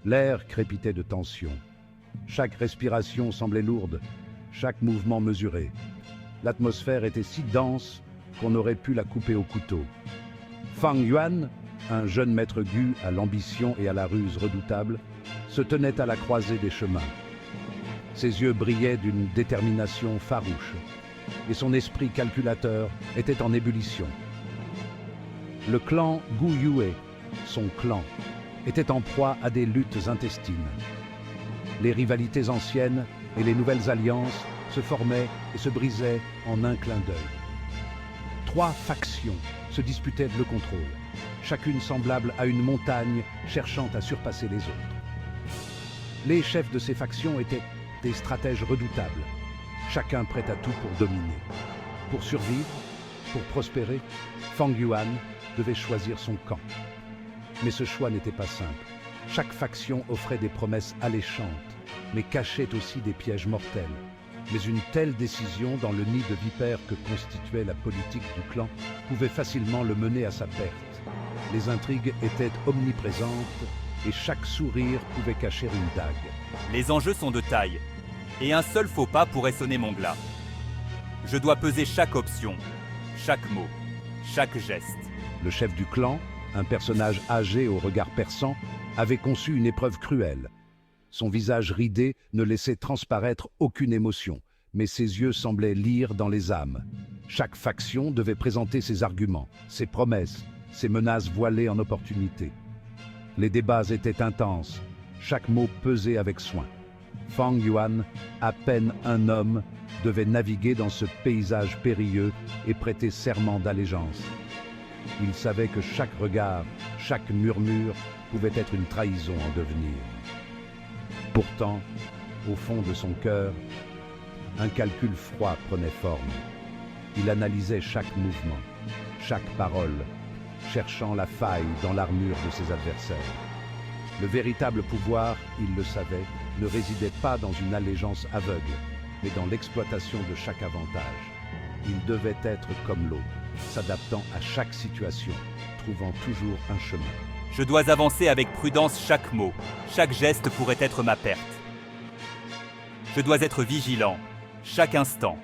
L'air crépitait de tension. Chaque respiration semblait lourde, chaque mouvement mesuré. L'atmosphère était si dense qu'on aurait pu la couper au couteau. Fang Yuan, un jeune maître Gu à l'ambition et à la ruse redoutable, se tenait à la croisée des chemins. Ses yeux brillaient d'une détermination farouche, et son esprit calculateur était en ébullition. Le clan Gu Yue, son clan, était en proie à des luttes intestines. Les rivalités anciennes et les nouvelles alliances se formaient et se brisaient en un clin d'œil. 3 factions se disputaient le contrôle, chacune semblable à une montagne cherchant à surpasser les autres. Les chefs de ces factions étaient des stratèges redoutables, chacun prêt à tout pour dominer. Pour survivre, pour prospérer, Fang Yuan devait choisir son camp. Mais ce choix n'était pas simple. Chaque faction offrait des promesses alléchantes, mais cachait aussi des pièges mortels. Mais une telle décision, dans le nid de vipères que constituait la politique du clan, pouvait facilement le mener à sa perte. Les intrigues étaient omniprésentes et chaque sourire pouvait cacher une dague. Les enjeux sont de taille, et un seul faux pas pourrait sonner mon glas. Je dois peser chaque option, chaque mot, chaque geste. Le chef du clan, un personnage âgé au regard perçant, avait conçu une épreuve cruelle. Son visage ridé ne laissait transparaître aucune émotion, mais ses yeux semblaient lire dans les âmes. Chaque faction devait présenter ses arguments, ses promesses, ses menaces voilées en opportunités. Les débats étaient intenses, chaque mot pesé avec soin. Fang Yuan, à peine un homme, devait naviguer dans ce paysage périlleux et prêter serment d'allégeance. Il savait que chaque regard, chaque murmure pouvait être une trahison en devenir. Pourtant, au fond de son cœur, un calcul froid prenait forme. Il analysait chaque mouvement, chaque parole, cherchant la faille dans l'armure de ses adversaires. Le véritable pouvoir, il le savait, ne résidait pas dans une allégeance aveugle, mais dans l'exploitation de chaque avantage. Il devait être comme l'eau, s'adaptant à chaque situation, trouvant toujours un chemin. Je dois avancer avec prudence chaque mot, chaque geste pourrait être ma perte. Je dois être vigilant, chaque instant.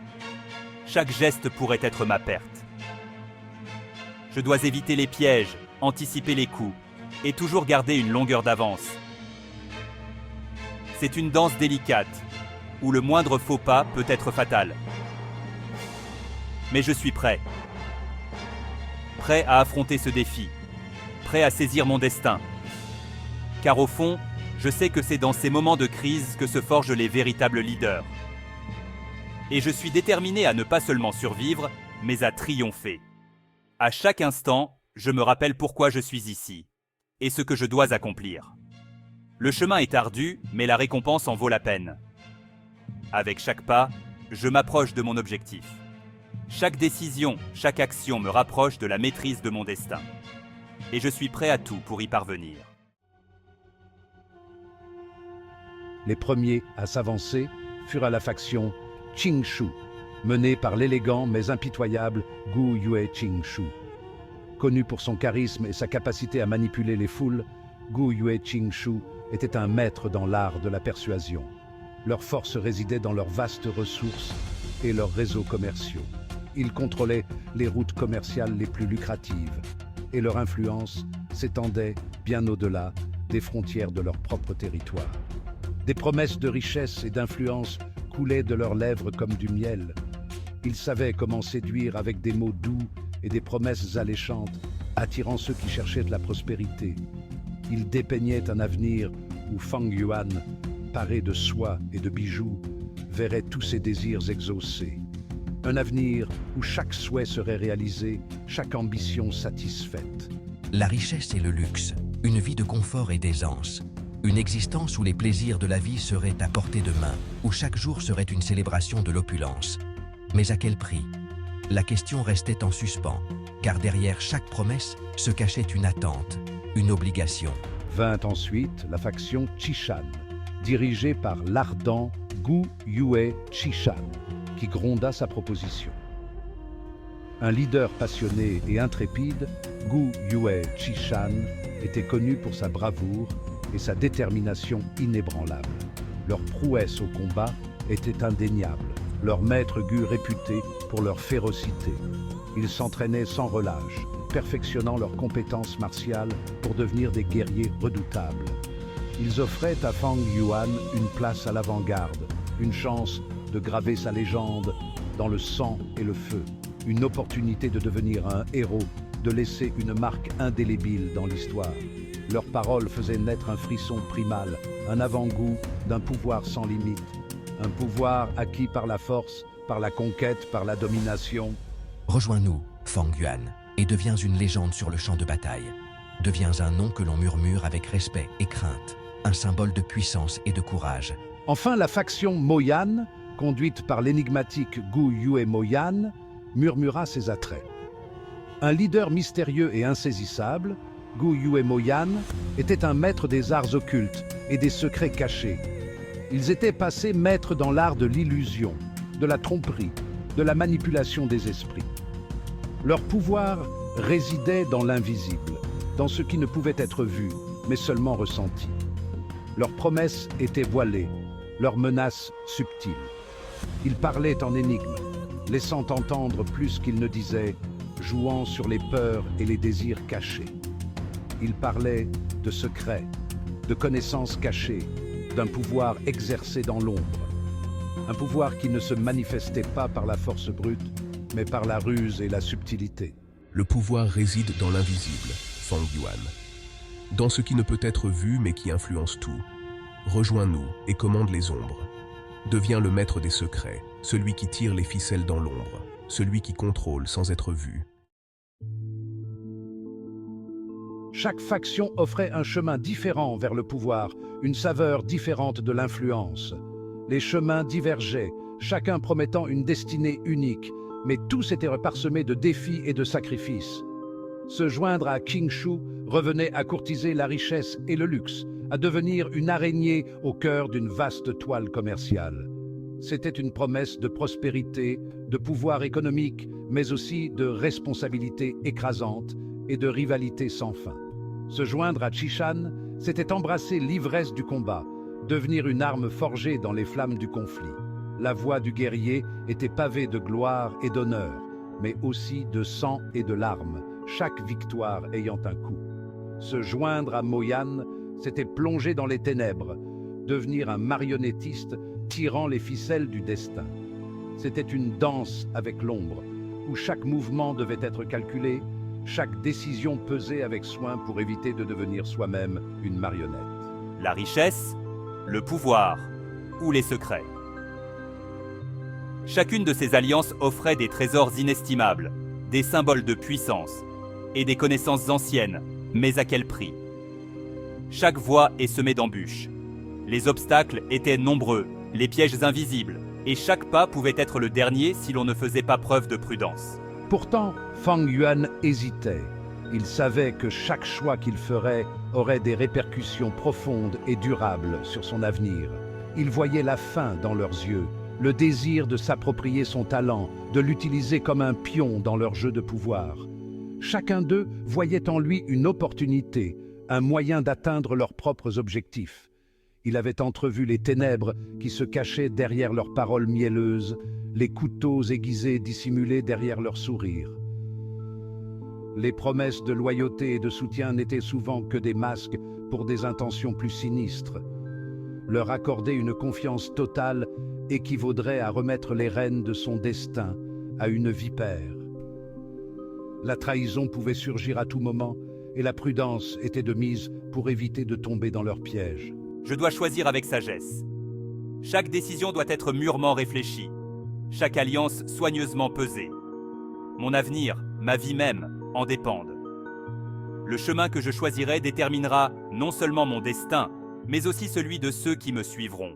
Chaque geste pourrait être ma perte. Je dois éviter les pièges, anticiper les coups, et toujours garder une longueur d'avance. C'est une danse délicate, où le moindre faux pas peut être fatal. Mais je suis prêt. Prêt à affronter ce défi. Prêt à saisir mon destin. Car au fond, je sais que c'est dans ces moments de crise que se forgent les véritables leaders. Et je suis déterminé à ne pas seulement survivre, mais à triompher. À chaque instant, je me rappelle pourquoi je suis ici, et ce que je dois accomplir. Le chemin est ardu, mais la récompense en vaut la peine. Avec chaque pas, je m'approche de mon objectif. Chaque décision, chaque action me rapproche de la maîtrise de mon destin. Et je suis prêt à tout pour y parvenir. Les premiers à s'avancer furent à la faction Qingshu, menée par l'élégant mais impitoyable Gu Yue Qingshu. Connu pour son charisme et sa capacité à manipuler les foules, Gu Yue Qingshu était un maître dans l'art de la persuasion. Leur force résidait dans leurs vastes ressources et leurs réseaux commerciaux. Ils contrôlaient les routes commerciales les plus lucratives et leur influence s'étendait bien au-delà des frontières de leur propre territoire. Des promesses de richesse et d'influence coulaient de leurs lèvres comme du miel. Ils savaient comment séduire avec des mots doux et des promesses alléchantes, attirant ceux qui cherchaient de la prospérité. Ils dépeignaient un avenir où Fang Yuan, paré de soie et de bijoux, verrait tous ses désirs exaucés. Un avenir où chaque souhait serait réalisé, chaque ambition satisfaite. La richesse et le luxe, une vie de confort et d'aisance, une existence où les plaisirs de la vie seraient à portée de main, où chaque jour serait une célébration de l'opulence. Mais à quel prix? La question restait en suspens, car derrière chaque promesse se cachait une attente, une obligation. Vint ensuite la faction Qishan, dirigée par l'ardent Gu Yue Qishan, qui gronda sa proposition. Un leader passionné et intrépide, Gu Yue Qishan était connu pour sa bravoure et sa détermination inébranlable. Leur prouesse au combat était indéniable, leur maître Gu réputé pour leur férocité. Ils s'entraînaient sans relâche, perfectionnant leurs compétences martiales pour devenir des guerriers redoutables. Ils offraient à Fang Yuan une place à l'avant-garde, une chance de graver sa légende dans le sang et le feu, une opportunité de devenir un héros, de laisser une marque indélébile dans l'histoire. Leurs paroles faisaient naître un frisson primal, un avant-goût d'un pouvoir sans limite, un pouvoir acquis par la force, par la conquête, par la domination. Rejoins-nous, Fang Yuan, et deviens une légende sur le champ de bataille. Deviens un nom que l'on murmure avec respect et crainte, un symbole de puissance et de courage. Enfin, la faction Moyan, conduite par l'énigmatique Gu Yue Moyan, murmura ses attraits. Un leader mystérieux et insaisissable, Gu Yue Moyan était un maître des arts occultes et des secrets cachés. Ils étaient passés maîtres dans l'art de l'illusion, de la tromperie, de la manipulation des esprits. Leur pouvoir résidait dans l'invisible, dans ce qui ne pouvait être vu, mais seulement ressenti. Leurs promesses étaient voilées, leurs menaces subtiles. Ils parlaient en énigmes, laissant entendre plus qu'ils ne disaient, jouant sur les peurs et les désirs cachés. Ils parlaient de secrets, de connaissances cachées, d'un pouvoir exercé dans l'ombre. Un pouvoir qui ne se manifestait pas par la force brute, mais par la ruse et la subtilité. Le pouvoir réside dans l'invisible, Fang Yuan. Dans ce qui ne peut être vu mais qui influence tout. Rejoins-nous et commande les ombres. Deviens le maître des secrets, celui qui tire les ficelles dans l'ombre, celui qui contrôle sans être vu. Chaque faction offrait un chemin différent vers le pouvoir, une saveur différente de l'influence. Les chemins divergeaient, chacun promettant une destinée unique, mais tous étaient parsemés de défis et de sacrifices. Se joindre à King Shu revenait à courtiser la richesse et le luxe, à devenir une araignée au cœur d'une vaste toile commerciale. C'était une promesse de prospérité, de pouvoir économique, mais aussi de responsabilité écrasante et de rivalité sans fin. Se joindre à Chishan, c'était embrasser l'ivresse du combat, devenir une arme forgée dans les flammes du conflit. La voie du guerrier était pavée de gloire et d'honneur, mais aussi de sang et de larmes, chaque victoire ayant un coût. Se joindre à Moyan, c'était plonger dans les ténèbres, devenir un marionnettiste tirant les ficelles du destin. C'était une danse avec l'ombre, où chaque mouvement devait être calculé, chaque décision pesée avec soin pour éviter de devenir soi-même une marionnette. La richesse, le pouvoir ou les secrets. Chacune de ces alliances offrait des trésors inestimables, des symboles de puissance et des connaissances anciennes, mais à quel prix? Chaque voie est semée d'embûches. Les obstacles étaient nombreux, les pièges invisibles, et chaque pas pouvait être le dernier si l'on ne faisait pas preuve de prudence. Pourtant, Fang Yuan hésitait. Il savait que chaque choix qu'il ferait aurait des répercussions profondes et durables sur son avenir. Il voyait la faim dans leurs yeux, le désir de s'approprier son talent, de l'utiliser comme un pion dans leur jeu de pouvoir. Chacun d'eux voyait en lui une opportunité, un moyen d'atteindre leurs propres objectifs. Il avait entrevu les ténèbres qui se cachaient derrière leurs paroles mielleuses, les couteaux aiguisés dissimulés derrière leurs sourires. Les promesses de loyauté et de soutien n'étaient souvent que des masques pour des intentions plus sinistres. Leur accorder une confiance totale équivaudrait à remettre les rênes de son destin à une vipère. La trahison pouvait surgir à tout moment et la prudence était de mise pour éviter de tomber dans leur piège. Je dois choisir avec sagesse. Chaque décision doit être mûrement réfléchie, chaque alliance soigneusement pesée. Mon avenir, ma vie même, en dépendent. Le chemin que je choisirai déterminera non seulement mon destin, mais aussi celui de ceux qui me suivront.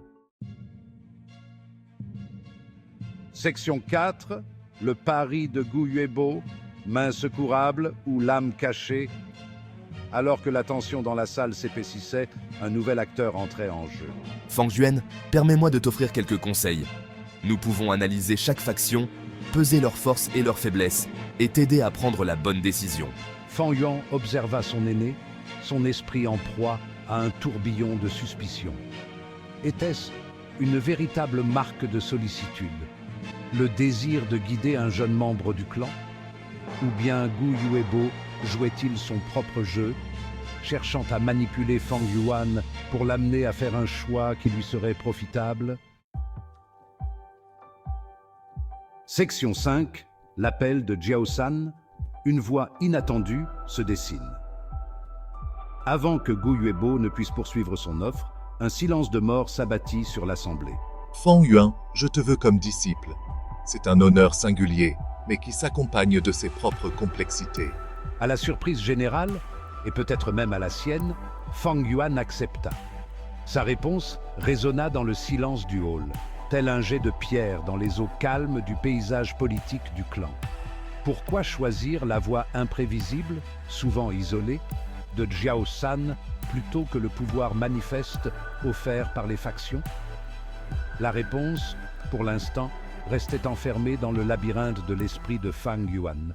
Section 4, le pari de Gu Yuebo, main secourable ou lame cachée. Alors que la tension dans la salle s'épaississait, un nouvel acteur entrait en jeu. Fang Yuan, permets-moi de t'offrir quelques conseils. Nous pouvons analyser chaque faction, peser leurs forces et leurs faiblesses, et t'aider à prendre la bonne décision. Fang Yuan observa son aîné, son esprit en proie à un tourbillon de suspicion. Était-ce une véritable marque de sollicitude? Le désir de guider un jeune membre du clan? Ou bien Gu Yuebo jouait-il son propre jeu, cherchant à manipuler Fang Yuan pour l'amener à faire un choix qui lui serait profitable? Section 5, l'appel de Jiao San, une voix inattendue se dessine. Avant que Gu Yuebo ne puisse poursuivre son offre, un silence de mort s'abattit sur l'assemblée. Fang Yuan, je te veux comme disciple. C'est un honneur singulier, mais qui s'accompagne de ses propres complexités. À la surprise générale, et peut-être même à la sienne, Fang Yuan accepta. Sa réponse résonna dans le silence du hall, tel un jet de pierre dans les eaux calmes du paysage politique du clan. Pourquoi choisir la voie imprévisible, souvent isolée, de Jiao San plutôt que le pouvoir manifeste offert par les factions? La réponse, pour l'instant, restait enfermée dans le labyrinthe de l'esprit de Fang Yuan.